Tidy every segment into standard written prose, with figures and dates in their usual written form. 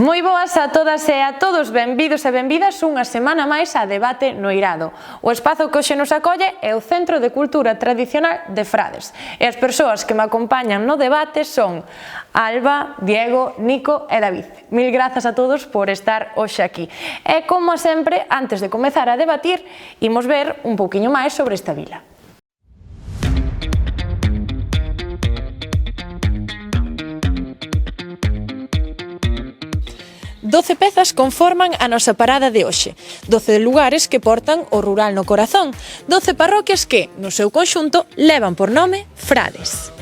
Moi boas a todas e a todos, benvidos e benvidas unha semana máis a Debate no Eirado. O espazo que hoxe nos acolle é o Centro de Cultura Tradicional de Frades. E as persoas que me acompañan no debate son Alba, Diego, Nico e David. Mil grazas a todos por estar hoxe aquí. E como sempre, antes de comezar a debatir, imos ver un pouquiño máis sobre esta vila. 12 pezas conforman a nosa parada de hoxe, 12 lugares que portan o rural no corazón, 12 parroquias que, no seu conxunto, levan por nome Frades.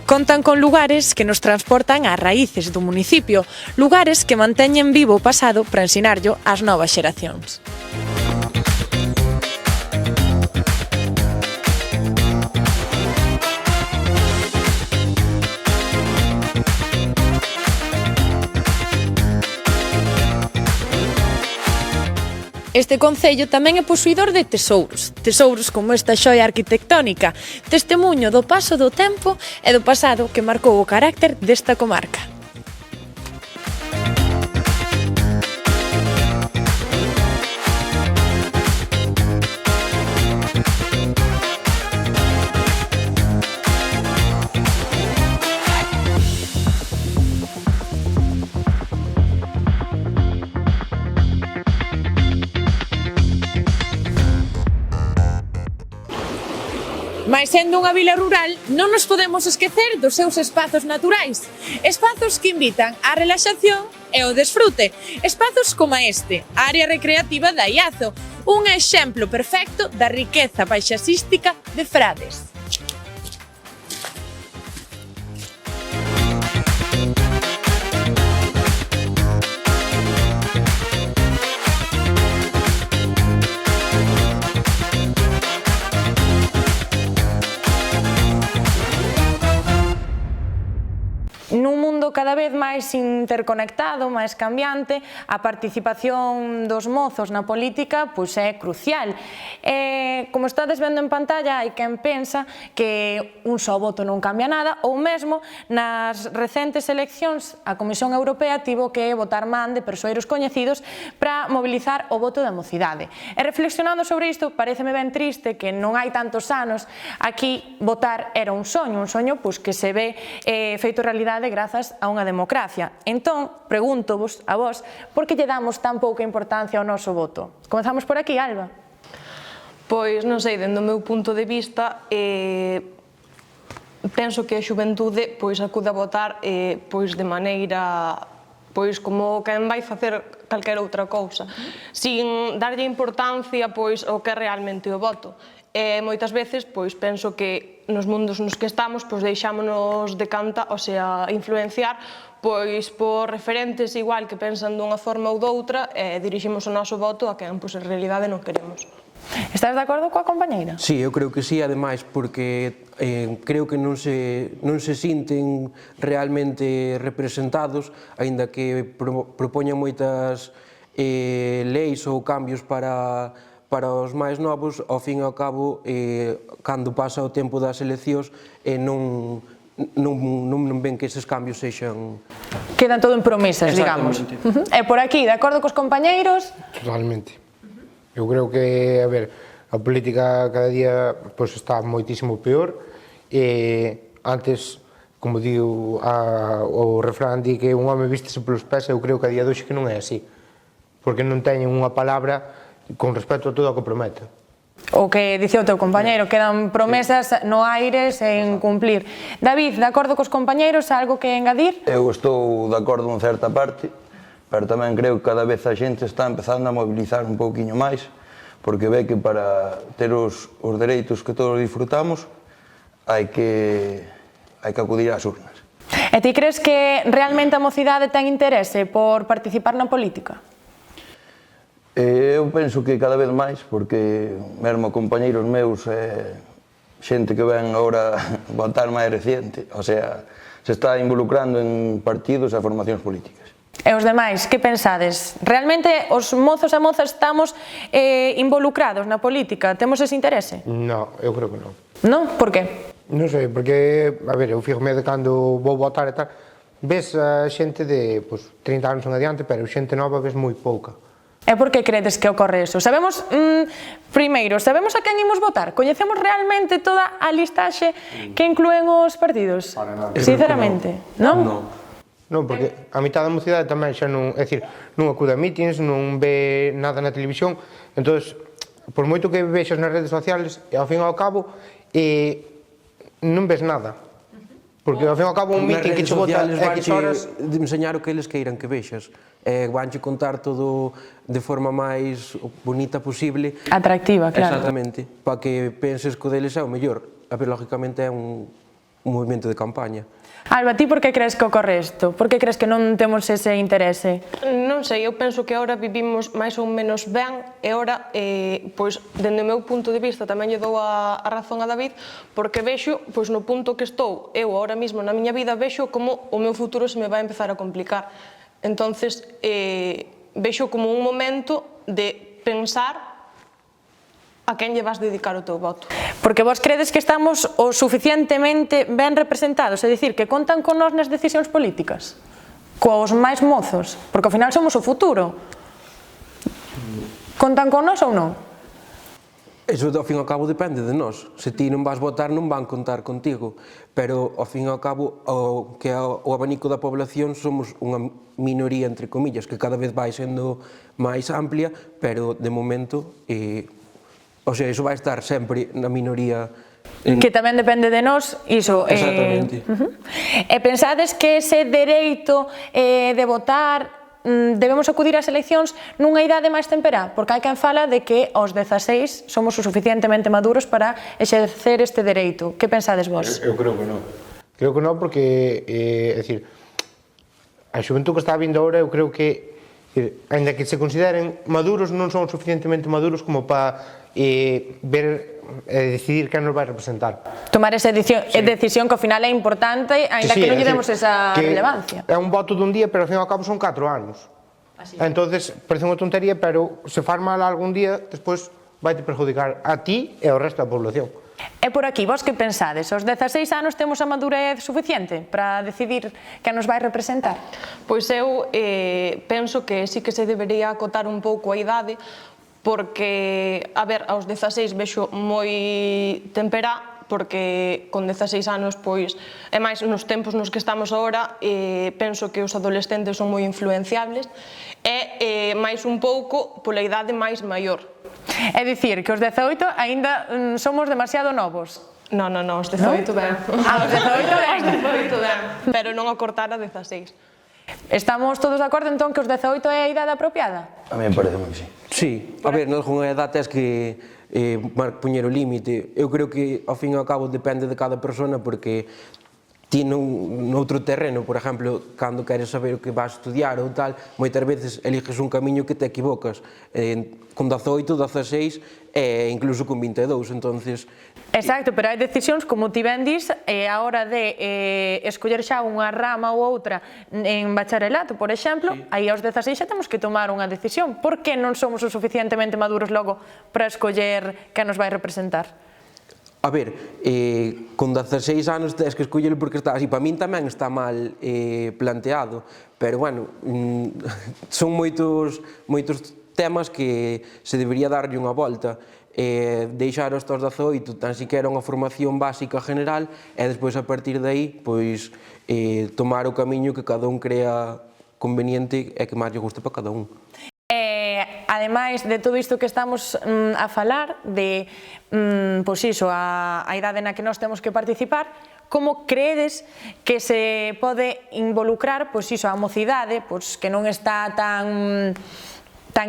Contan con lugares que nos transportan ás raíces do municipio, lugares que manteñen vivo o pasado para ensinarllo ás novas xeracións. Este concello tamén é posuidor de tesouros, tesouros como esta xoia arquitectónica, testemuño do paso do tempo e do pasado que marcou o carácter desta comarca. Mais sendo unha vila rural, non nos podemos esquecer dos seus espazos naturais. Espazos que invitan á relaxación e ao desfrute. Espazos como este, a área recreativa da Iazo, un exemplo perfecto da riqueza paisaxística de Frades. Nun mundo cada vez máis interconectado, máis cambiante, a participación dos mozos na política pois é crucial. Como estades vendo en pantalla, hai quen pensa que un só voto non cambia nada, ou mesmo nas recentes eleccións a Comisión Europea tivo que botar man de persoeiros coñecidos para mobilizar o voto da mocidade. E reflexionando sobre isto, pareceme ben triste que non hai tantos anos aquí votar era un soño pois que se ve feito realidade grazas a unha democracia. Entón, pregúntovos a vos, por que lle damos tan pouca importancia ao noso voto? Comezamos por aquí, Alba. Pois, non sei, dende o meu punto de vista, penso que a xuventude acude a votar de maneira como quen vai facer calquera outra cousa, sin darlle importancia ao que é realmente o voto. Moitas veces penso que nos mundos nos que estamos deixámonos decantar, influenciar por referentes igual que pensan dunha forma ou doutra e diriximos o noso voto a quen en realidade non queremos. Estás de acordo coa compañeira? Sí, eu creo que sí, ademais, porque creo que non se sinten realmente representados, aínda que propoñan moitas leis ou cambios para os máis novos, ao fin e ao cabo, cando pasa o tempo das eleccións, non ven que eses cambios sexan... Quedan todo en promesas, digamos. E por aquí, de acordo cos compañeiros? Totalmente. Eu creo que, a ver, a política cada día está moitísimo peor. Antes, como digo, o refrán di que un home vístese polos pés, eu creo que a día de hoxe que non é así. Porque non teñen unha palabra con respecto a todo o que promete. O que dicía o teu compañeiro, quedan promesas no aire sen cumplir. David, de acordo cos compañeiros, algo que engadir? Eu estou de acordo en certa parte, pero tamén creo que cada vez a xente está empezando a mobilizar un pouquiño máis, porque ve que para ter os dereitos que todos disfrutamos hai que acudir ás urnas. E ti crees que realmente a mocidade ten interese por participar na política? Eu penso que cada vez máis, porque mesmo compañeiros meus xente que ven agora votar máis reciente, o sea, se está involucrando en partidos e formacións políticas. E os demais, que pensades? Realmente os mozos e mozas estamos involucrados na política? Temos ese interese? No, eu creo que non. Non? Por que? Non sei, porque, a ver, eu fíjome de cando vou votar e tal, ves a xente de 30 anos en adiante, pero xente nova ves moi pouca. E por que credes que ocorre eso? Sabemos, primeiro, sabemos a quen imos votar? Coñecemos realmente toda a listaxe que inclúen os partidos? Para nada. Sinceramente, non? Non, porque a mitad da mocidade tamén xa non, é dicir, non acude a mítins, non ve nada na televisión, entón, por moito que vexas nas redes sociales, ao fin e ao cabo, non ves nada. Porque ao fin e ao cabo un mítin que che vota X horas... de enseñar o que eles queiran que vexas. Vanche contar todo de forma máis bonita posible. Atractiva, claro. Exactamente, para que penses que o deles é o mellor. A ver, lógicamente é un movimento de campaña. Alba, ti por que crees que ocorre isto? Por que crees que non temos ese interese? Non sei, eu penso que agora vivimos máis ou menos ben e agora, pois, dende o meu punto de vista, tamén lle dou a razón a David, porque vexo, pois, no punto que estou, eu agora mesmo na miña vida, vexo como o meu futuro se me vai empezar a complicar. Entonces, vexo como un momento de pensar a quen lle vas dedicar o teu voto. Porque vos credes que estamos o suficientemente ben representados, é dicir, que contan con nós nas decisións políticas? Cos máis mozos? Porque ao final somos o futuro. Contan con nós ou non? Eso, ao fin e ao cabo, depende de nós. Se ti non vas votar, non van contar contigo. Pero, ao fin e ao cabo, o abanico da población somos unha minoría, entre comillas, que cada vez vai sendo máis amplia, pero, de momento, o sea, iso vai estar sempre na minoría. Que tamén depende de nós, iso. Exactamente. E pensades que ese dereito de votar debemos acudir ás eleccións nunha idade máis temperá? Porque hai quen fala de que aos 16 somos o suficientemente maduros para exercer este dereito. Que pensades vos? Eu creo que non. Creo que non porque, é dicir, a xuventud que está vindo agora, eu creo que, ainda que se consideren maduros, non son suficientemente maduros como para ver e decidir quen nos vai representar. Tomar esa decisión que ao final é importante, ainda que non lle demos esa relevancia. É un voto dun día, pero ao fin e ao cabo son 4 anos. Entonces, parece unha tontería, pero se faz mal algún día, despois vai te perjudicar a ti e ao resto da población. E por aquí, vos que pensades? Aos 16 anos temos a madurez suficiente para decidir quen nos vai representar? Pois eu penso que sí que se debería acotar un pouco a idade, porque, a ver, aos 16 vexo moi temperá, porque con 16 anos, pois, é máis nos tempos nos que estamos agora, penso que os adolescentes son moi influenciables, e máis un pouco pola idade máis maior. É dicir, que os 18 aínda somos demasiado novos. Non, os 18 ben. Os 18 ben. Pero non a cortar a 16. Estamos todos de acordo entón que os 18 é a idade apropiada? A mí me parece moi que sí. Sí, a ver, nalgúna edad tes que poñer o límite. Eu creo que, ao fin e ao cabo, depende de cada persona, porque ti noutro terreno, por exemplo, cando queres saber o que vas estudiar ou tal, moitas veces eliges un camiño que te equivocas. Con 18, 16 e incluso con 22, entonces... Exacto, pero hai decisións, como ti ben dis, a hora de escoller xa unha rama ou outra en bacharelato, por exemplo, aí aos 16 xa temos que tomar unha decisión. Por que non somos o suficientemente maduros logo para escoller quen nos vai representar? A ver, con 16 anos tens que escoller porque está así. Para min tamén está mal planteado, pero, bueno, son moitos temas que se debería darlle unha volta. Deixar hasta os 18 tan siquiera unha formación básica general e despois a partir de aí pois tomar o camiño que cada un crea conveniente e que máis lle guste para cada un. Ademais de todo isto que estamos a falar de pois iso, a idade na que nós temos que participar, como credes que se pode involucrar pois iso, a mocidade, pois que non está tan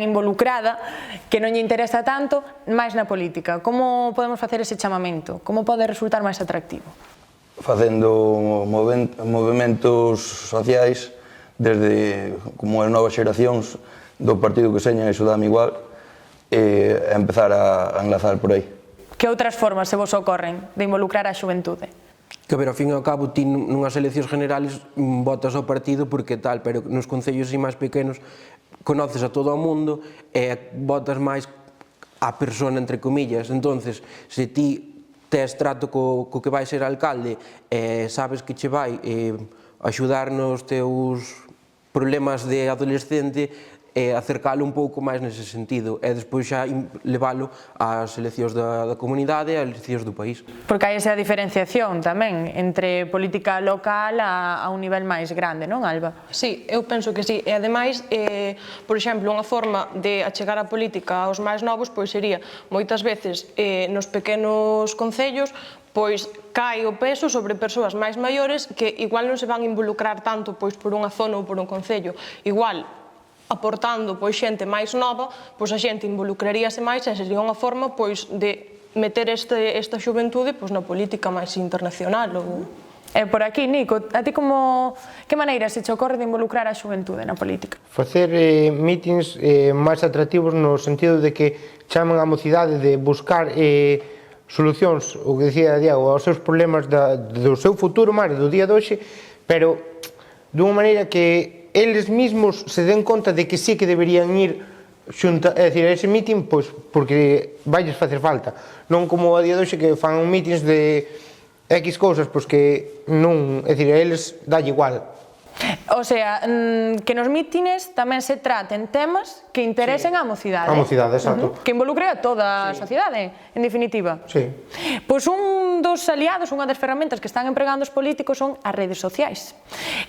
involucrada, que non lle interesa tanto, máis na política? Como podemos facer ese chamamento? Como pode resultar máis atractivo? Facendo movimentos sociais desde como as novas xeracións do partido que señan, iso dame igual, e empezar a enlazar por aí. Que outras formas se vos ocorren de involucrar a xuventude? Que, a ver, ao fin e ao cabo, ti nunhas eleccións generales votas ao partido porque tal, pero nos concellos así máis pequenos conoces a todo o mundo e votas máis a persona, entre comillas. Entonces, se ti tes trato co que vai ser alcalde e sabes que che vai axudar nos teus problemas de adolescente, acercalo un pouco máis nese sentido e despois xa leválo ás eleccións da comunidade e ás eleccións do país. Porque hai esa diferenciación tamén entre política local a un nivel máis grande, non, Alba? Sí, eu penso que sí. E ademais, por exemplo, unha forma de achegar a política aos máis novos pois sería, moitas veces, nos pequenos concellos, pois cae o peso sobre persoas máis maiores que igual non se van involucrar tanto pois por unha zona ou por un concello. Igual, aportando pois xente máis nova, pois a xente involucraríase máis e sería unha forma pois de meter esta xuventude pois na política máis internacional ou... E por aquí, Nico, a ti que maneira se che ocorre de involucrar a xuventude na política? Facer mítins máis atractivos no sentido de que chamen a mocidade de buscar solucións, o que dicía Diego, aos seus problemas do seu futuro máis do día de hoxe, pero dunha maneira que eles mesmos se den conta de que sí que deberían ir xunta, é dicir, a ese mítin, pois, porque vailles facer falta. Non como a día de hoxe que fan mítins de X cousas, pois que non, é dicir, a eles dalle igual. O sea, que nos mítines tamén se traten temas que interesen á mocidade. A mocidade, exacto. Que involucre a toda a sociedade, en definitiva. Sí. Pois un dos aliados, unha das ferramentas que están empregando os políticos son as redes sociais.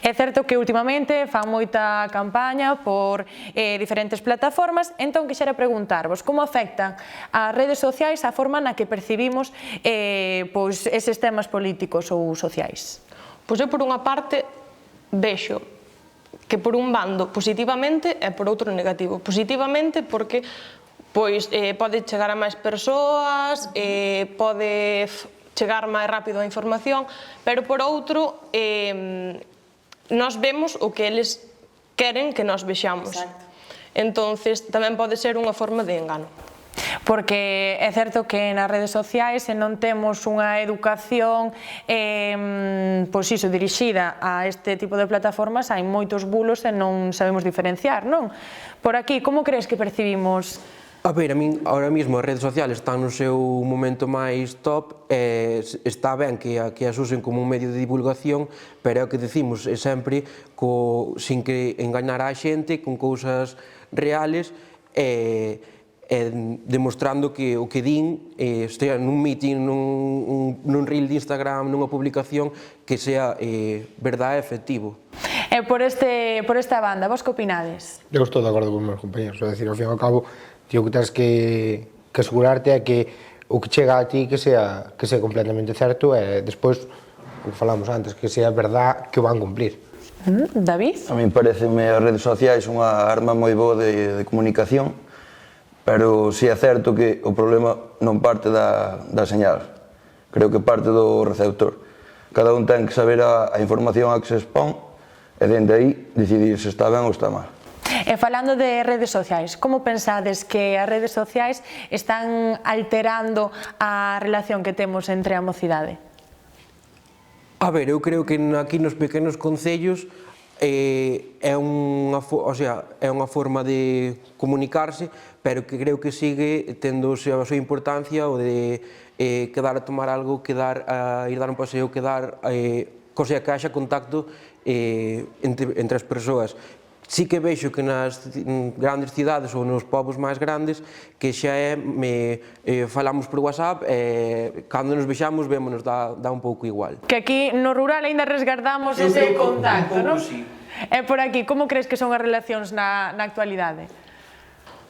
É certo que últimamente fan moita campaña por diferentes plataformas, entón quixera preguntarvos como afectan as redes sociais a forma na que percibimos pois eses temas políticos ou sociais. Pois eu, por unha parte, vexo que por un bando positivamente e por outro negativo. Positivamente porque pois pode chegar a máis persoas, pode chegar máis rápido a información, pero por outro nós vemos o que eles queren que nós vexamos. Entonces tamén pode ser unha forma de engano. Porque é certo que nas redes sociais se non temos unha educación pois iso, dirixida a este tipo de plataformas, hai moitos bulos e non sabemos diferenciar, non? Por aquí, como crees que percibimos? A ver, a min, ahora mismo, as redes sociales están no seu momento máis top e está ben que as usen como un medio de divulgación, pero é o que decimos sempre, sin que enganar a xente, con cousas reales demostrando que o que din, estea nun meeting, nun reel de Instagram, nunha publicación, que sea verdade e efectivo. E por esta banda, vos que opinades? Eu estou de acordo con os meus compañeros, é dicir, ao fin e ao cabo, tío, que tens que asegurarte é que o que chega a ti que sea completamente certo e despois, o que falamos antes, que sea verdad que o van cumplir. David? A mí pareceme as redes sociais unha arma moi boa de comunicación, pero si é certo que o problema non parte da señal, creo que parte do receptor. Cada un ten que saber a información a que se expón e dende aí decidir se está ben ou está mal. E falando de redes sociais, como pensades que as redes sociais están alterando a relación que temos entre a mocidade? A ver, eu creo que aquí nos pequenos concellos é unha forma de comunicarse, pero que creo que sigue tendo a súa importancia o de quedar a tomar algo, quedar a ir dar un paseo, quedar, cosa que haxa contacto entre as persoas. Sí que vexo que nas grandes cidades ou nos povos máis grandes que xa falamos por WhatsApp e cando nos vexamos vémonos dá un pouco igual. Que aquí no rural aínda resgardamos ese contacto, non? E por aquí, como crees que son as relacións na actualidade?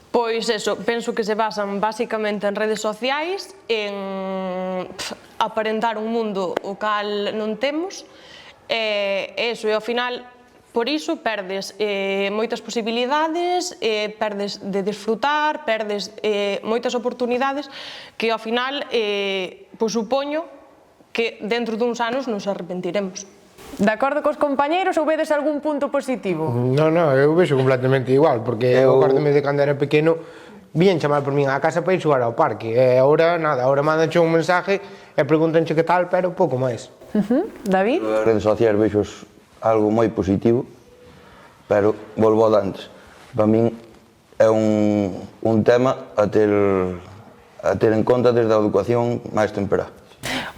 Pois eso, penso que se basan basicamente en redes sociais, en aparentar un mundo o cal non temos, e eso, e ao final, por iso perdes moitas posibilidades, perdes de desfrutar, perdes moitas oportunidades que ao final, pois supoño que dentro duns anos nos arrepentiremos. De acordo cos compañeiros ou vedes algún punto positivo? Non, eu vexo completamente igual, porque eu acordome de cando era pequeno, Vían chamar por min á casa para ir xogar ao parque, e agora nada, agora mandanche un mensaje e preguntanche que tal, pero pouco máis. David? As redes sociais vexo algo moi positivo, pero volvo a antes. Para min é un tema a ter en conta desde a educación máis temperá.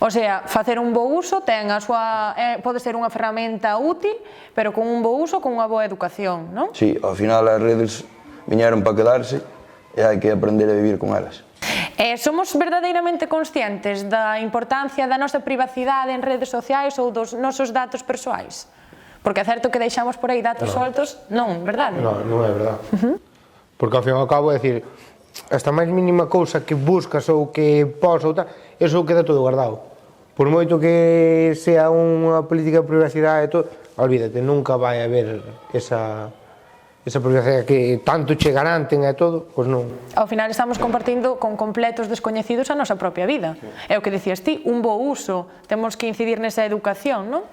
O sea, facer un bo uso ten a súa... pode ser unha ferramenta útil, pero con un bo uso, con unha boa educación, non? Sí, ao final as redes viñeron para quedarse e hai que aprender a vivir con elas. Somos verdadeiramente conscientes da importancia da nosa privacidade en redes sociais ou dos nosos datos persoais? Porque é certo que deixamos por aí datos soltos, non, verdade? Non é verdade. Porque ao fin e ao cabo, é dicir, esta máis mínima cousa que buscas ou que pos ou tal, eso queda todo guardado. Por moito que sea unha política de privacidade e todo, olvídate, nunca vai haber esa privacidade que tanto che garanten e todo, pois non. Ao final estamos compartindo con completos descoñecidos a nosa propia vida. É o que dicías ti, un bo uso, temos que incidir nesa educación, non?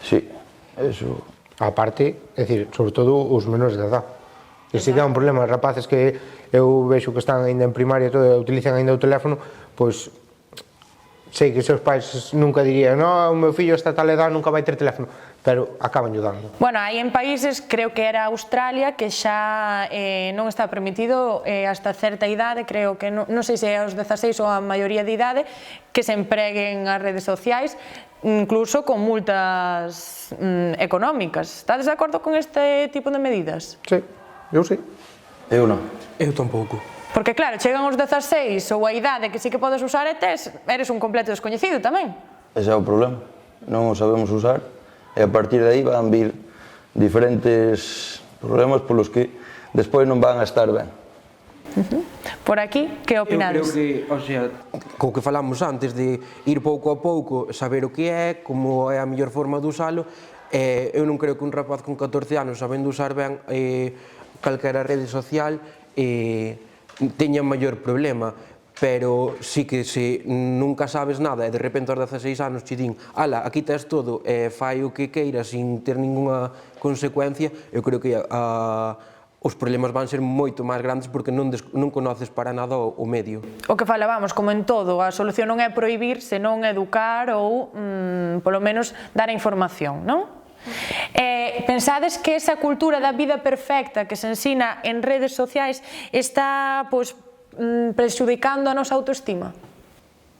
Sí, eso. A parte, é dicir, sobre todo os menores de edad. E si que é un problema, rapaces que eu vexo que están ainda en primaria e todo, utilizan ainda o teléfono, pois sei que seus pais nunca dirían o meu fillo esta tal edad nunca vai ter teléfono, pero acaban dando. Bueno, hai en países, creo que era Australia, que xa non está permitido hasta certa idade, creo que non sei se é aos 16 ou a maioría de idade, que se empreguen as redes sociais, incluso con multas económicas. Estades de acordo con este tipo de medidas? Sí, eu sí. Eu non. Eu tampouco. Porque claro, chegan os 16 ou a idade que sí que podes usar e eres un completo descoñecido tamén. Ese é o problema. Non o sabemos usar e a partir de aí van vir diferentes problemas polos que despois non van a estar ben. Por aquí, que opinades? Eu creo que, o sea, co que falamos antes de ir pouco a pouco, saber o que é, como é a mellor forma de usalo, eu non creo que un rapaz con 14 anos sabendo usar ben calquera rede social teña maior problema, pero sí que se nunca sabes nada e de repente aos 16 anos che din ala, aquí tes todo e fai o que queiras sin ter ninguna consecuencia, eu creo que os problemas van ser moito máis grandes porque non conoces para nada o medio. O que falábamos, como en todo, a solución non é prohibir, senón educar ou, polo menos, dar a información, non? Pensades que esa cultura da vida perfecta que se ensina en redes sociais está prexudicando a nosa autoestima?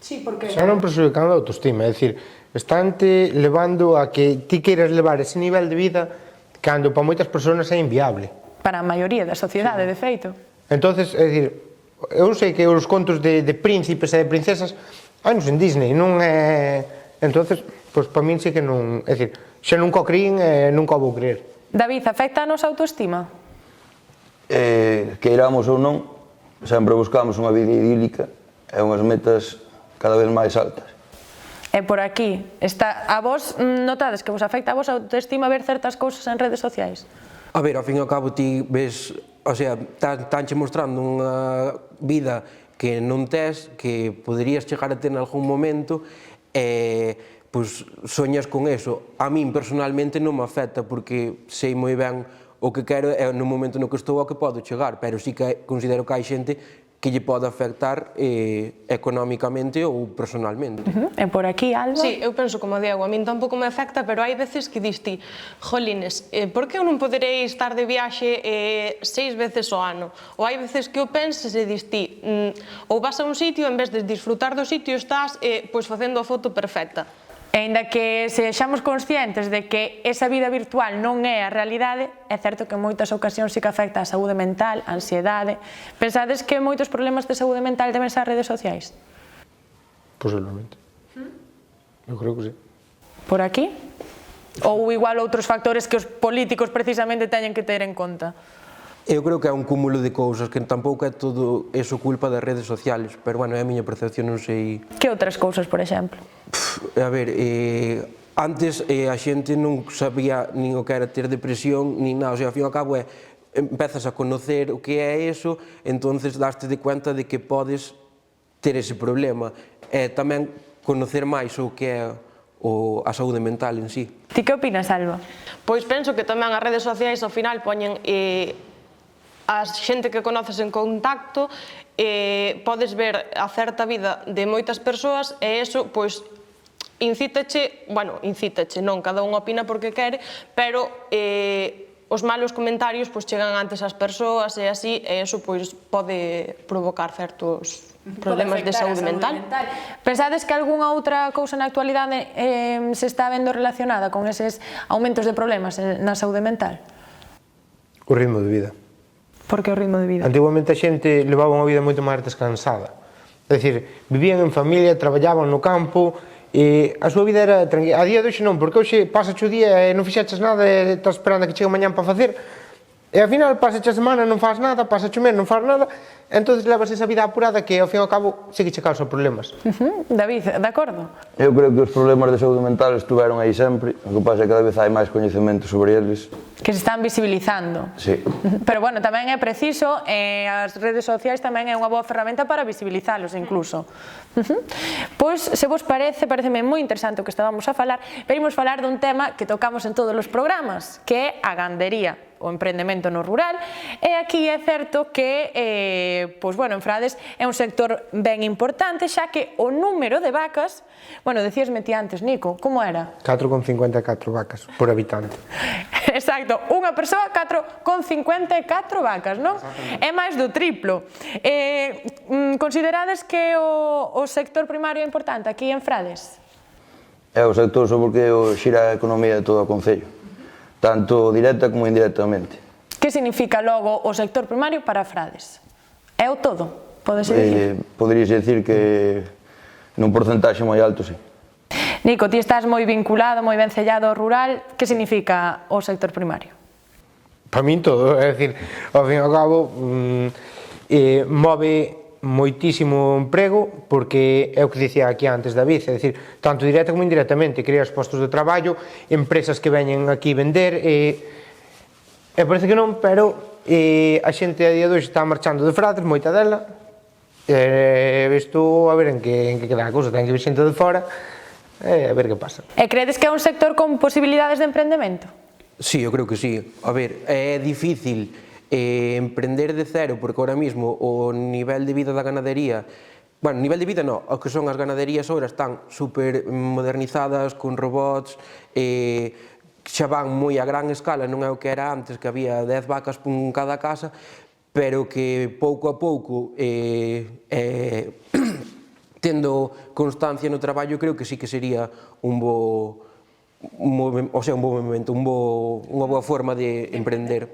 Sí, porque... Xa non prexudicando a autoestima, é dicir, estante levando a que ti queiras levar ese nivel de vida cando para moitas persoas é inviable. Para a maioría da sociedade, de feito. Entonces, é dicir, eu sei que os contos de príncipes e de princesas hai nos en Disney, non é... Entonces, pois para min sí que non... É dicir, xa nunca o creín e nunca o vou creer. David, afecta a nosa autoestima? Queiramos ou non, sempre buscamos unha vida idílica e unhas metas cada vez máis altas. E por aquí, a vos notades que vos afecta a vos a autoestima ver certas cousas en redes sociais? A ver, ao fin e ao cabo ti ves, o sea, tanche mostrando unha vida que non tes, que poderías chegar a ter en algún momento, e pois soñas con eso. A min personalmente non me afecta porque sei moi ben o que quero e no momento no que estou ao que podo chegar, pero sí que considero que hai xente que lle pode afectar económicamente ou personalmente. E por aquí, Alba? Sí, eu penso como Diego, a min tampouco me afecta, pero hai veces que dis ti, jolines, por que eu non poderei estar de viaxe 6 veces ao ano? Ou hai veces que o penses e dis ti, ou vas a un sitio, en vez de disfrutar do sitio, estás pois facendo a foto perfecta. E aínda que sexamos conscientes de que esa vida virtual non é a realidade, é certo que en moitas ocasións sí que afecta a saúde mental, a ansiedade. Pensades que moitos problemas de saúde mental deben ser as redes sociais? Posiblemente. Eu creo que sí. Por aquí? Ou igual outros factores que os políticos precisamente teñen que ter en conta? Eu creo que é un cúmulo de cousas, que tampouco é todo eso culpa das redes sociales, pero bueno, é a miña percepción, non sei... Que outras cousas, por exemplo? A ver, antes a xente non sabía nin o que era ter depresión, nin nada, o sea, ao fin e ao cabo empezas a conocer o que é eso, entonces daste de cuenta de que podes ter ese problema, e tamén conocer máis o que é a saúde mental en sí. Ti que opinas, Alba? Pois penso que tamén as redes sociais ao final poñen a xente que conoces en contacto, podes ver a certa vida de moitas persoas e eso, pois, incítache, non, cada un opina porque quere, pero os malos comentarios pois chegan antes ás persoas e así, e eso pois pode provocar certos problemas de saúde mental. Pensades que algunha outra cousa na actualidade se está vendo relacionada con eses aumentos de problemas na saúde mental? O ritmo de vida. Por que o ritmo de vida? Antiguamente a xente levaba unha vida moito máis descansada. É dicir, vivían en familia, traballaban no campo, e a súa vida era tranquila. A día de hoxe non, porque hoxe pasache o día e non fixeches nada e estás esperando a que chegue mañán para facer, e ao final pasache a semana non faz nada, pasache o mes non faz nada, entón levas esa vida apurada que ao fin e ao cabo sí que che causa problemas. David, de acordo? Eu creo que os problemas de saúde mental estuveron aí sempre, o que pasa é que cada vez hai máis coñecemento sobre eles. Que se están visibilizando. Sí. Pero bueno, tamén é preciso, as redes sociais tamén é unha boa ferramenta para visibilizalos incluso. Pois, se vos pareceme moi interesante o que estábamos a falar, pero imos falar dun tema que tocamos en todos os programas, que é a gandería, o emprendemento no rural, e aquí é certo que, pois, bueno, en Frades é un sector ben importante, xa que o número de vacas, bueno, decíasme ti antes, Nico, como era? 4,54 vacas por habitante. Exacto, unha persoa 4,54 vacas, non? É máis do triplo. Considerades que o sector primario é importante aquí en Frades? É o sector sobre o que xira a economía de todo o concello, tanto directa como indirectamente. Que significa logo o sector primario para Frades? É o todo, podese dicir? Poderíase dicir que nun porcentaxe moi alto, sí. Nico, ti estás moi vinculado, moi vencellado ao rural, que significa o sector primario? Para min todo, é dicir, ao fin e ao cabo, move moitísimo emprego, porque é o que dicía aquí antes David, é dicir, tanto directa como indirectamente, creas postos de traballo, empresas que veñen aquí vender, e parece que non, pero a xente a día de hoxe está marchando de Frades, moita dela, isto a ver en que queda a cousa, ten que vir xente de fora, a ver que pasa. E credes que é un sector con posibilidades de emprendemento? Sí, eu creo que sí. A ver, é difícil emprender de cero, porque ahora mismo o nivel de vida da ganadería, bueno, nivel de vida non, o que son as ganaderías ahora están super modernizadas, con robots, xa van moi a gran escala, non é o que era antes, que había 10 vacas por cada casa, pero que pouco a pouco, tendo constancia no traballo, creo que sí que sería un bo movimento, unha boa forma de emprender.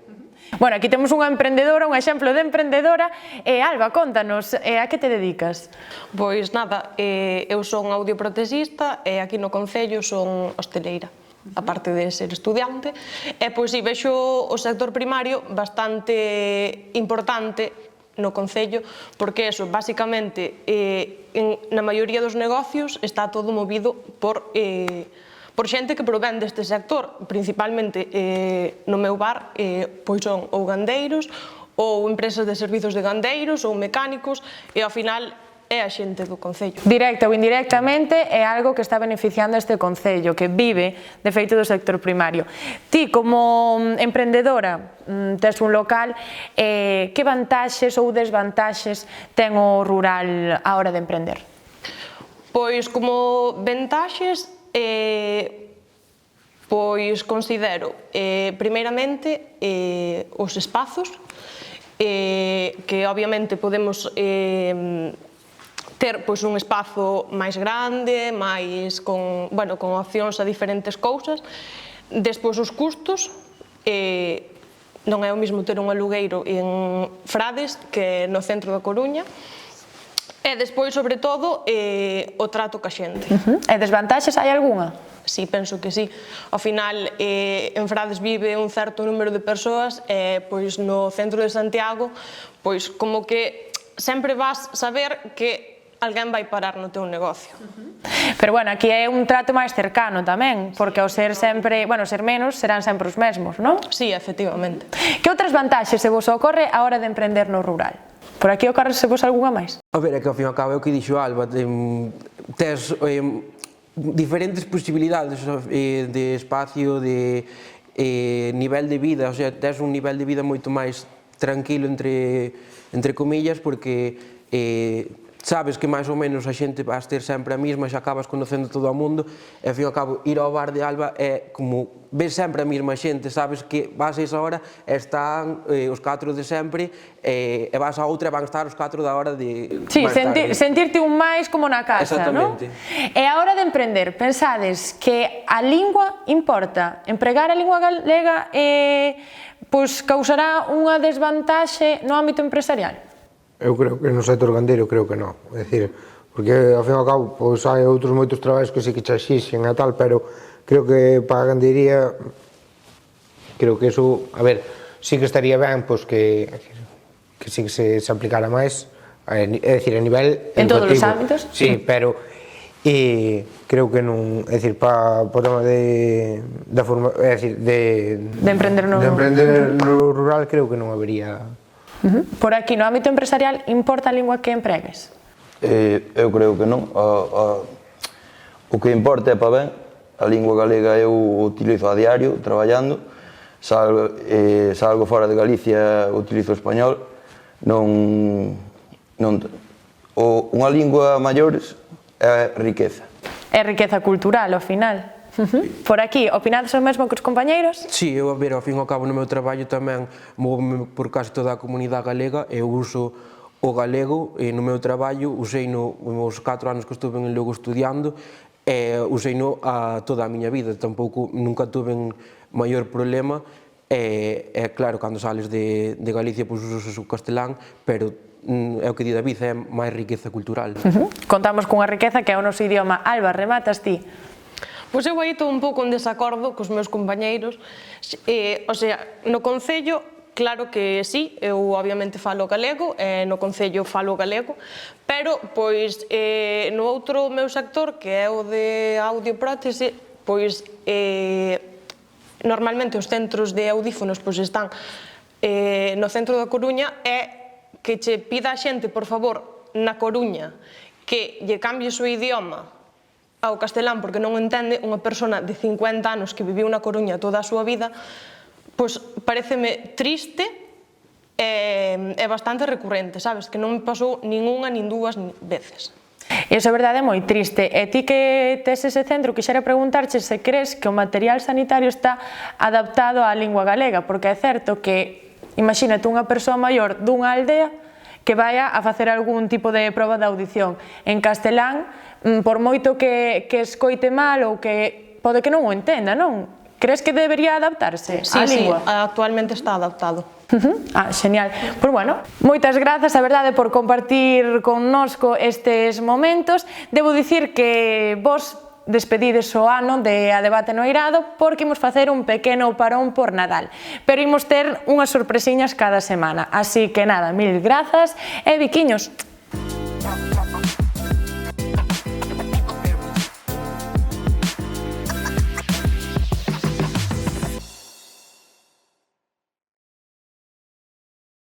Bueno, aquí temos unha emprendedora, un exemplo de emprendedora. Alba, contanos, a que te dedicas? Pois nada, eu son audioprotesista e aquí no concello son hosteleira, aparte de ser estudiante, e pois si vexo o sector primario bastante importante no concello, porque eso, basicamente, na maioría dos negocios está todo movido por xente que provén deste sector, principalmente no meu bar, pois son ou gandeiros, ou empresas de servizos de gandeiros, ou mecánicos, e ao final é a xente do concello. Directa ou indirectamente é algo que está beneficiando este concello, que vive de feito do sector primario. Ti, como emprendedora, tes un local, que vantaxes ou desvantaxes ten o rural á hora de emprender? Pois, como ventaxes, pois considero, primeiramente, os espazos, que obviamente podemos ter pois un espazo máis grande, máis con opcións a diferentes cousas. Despois os custos, non é o mesmo ter un alugueiro en Frades que no centro da Coruña. E despois, sobre todo, o trato ca xente. E desvantaxes hai algunha? Sí, penso que sí. Ao final, en Frades vive un certo número de persoas e pois no centro de Santiago, pois como que sempre vas saber que alguén vai parar no teu negocio. Pero bueno, aquí é un trato máis cercano tamén, porque ao ser sempre, bueno, ser menos, serán sempre os mesmos, non? Sí, efectivamente. Que outras vantaxes se vos ocorre a hora de emprender no rural? Por aquí ocorre se vos algunha máis? A ver, é que ao fin e ao cabo é o que dixo Alba, tes diferentes posibilidades de espacio, de nivel de vida, o sea, tes un nivel de vida moito máis tranquilo entre comillas, porque sabes que máis ou menos a xente vas ter sempre a mesma, xa acabas conocendo todo o mundo, e ao fin e ao cabo ir ao bar de Alba é como ves sempre a mesma xente, sabes que vas a esa hora e están os 4 de sempre, e vas a outra e van estar os 4 da hora de Sí, sentirte un máis como na casa, non? Exactamente. E a hora de emprender, pensades que a lingua importa? Empregar a lingua galega pois causará unha desvantaxe no ámbito empresarial? Eu creo que no sector gandeiro creo que non, é dicir, porque ao fin e ao cabo pois hai outros moitos traballos que sí que che exixen e tal, pero creo que para a gandeiría creo que eso, a ver, sí que estaría ben pois que sí que se aplicara máis, é dicir, a nivel en todos os educativo. ámbitos? Sí, pero creo que non, é dicir, para o tema da forma, é dicir, de emprender no rural creo que non habería. Por aquí, no ámbito empresarial, importa a lingua que empregues? Eu creo que non. O que importa é para ben. A lingua galega eu utilizo a diario, traballando. Salgo fora de Galicia, utilizo o español. Unha lingua maiores é riqueza. É riqueza cultural, ao final. Por aquí, opinades o mesmo que os compañeiros? Sí, eu, a ver, ao fin e ao cabo no meu traballo tamén movo por casi toda a comunidade galega, eu uso o galego no meu traballo, usei nos 4 anos que estuve en Lugo estudiando, e usei a toda a miña vida, tampouco nunca tuve maior problema, e claro, cando sales de Galicia pois usas o castelán, pero é o que di David, é máis riqueza cultural. Contamos cunha riqueza que é o noso idioma. Alba, rematas ti? Pois eu aí estou un pouco en desacordo cos meus compañeiros. O sea, no Concello, claro que sí, eu obviamente falo galego, no Concello falo galego, pero pois no outro meu sector, que é o de audioprótese, pois normalmente os centros de audífonos pois están no centro da Coruña, e que che pida a xente, por favor, na Coruña, que lle cambie o idioma ao castelán porque non entende, unha persona de 50 anos que viviu na Coruña toda a súa vida, pois pareceme triste e bastante recurrente, sabes? Que non me pasou nin unha nin dúas veces. Iso é verdade, é moi triste. E ti que tes ese centro, quixera preguntarche se crees que o material sanitario está adaptado á lingua galega, porque é certo que, imagínate unha persoa maior dunha aldea que vaya a facer algún tipo de proba de audición en castelán, por moito que escoite mal ou que pode que non o entenda, non? Crees que debería adaptarse á lingua? Sí, actualmente está adaptado. Genial. Pois bueno, moitas grazas, a verdade, por compartir connosco estes momentos. Debo dicir que vos despedides o ano de A Debate no Eirado porque imos facer un pequeno parón por Nadal, pero imos ter unhas sorpresiñas cada semana, así que nada, mil grazas e biquiños.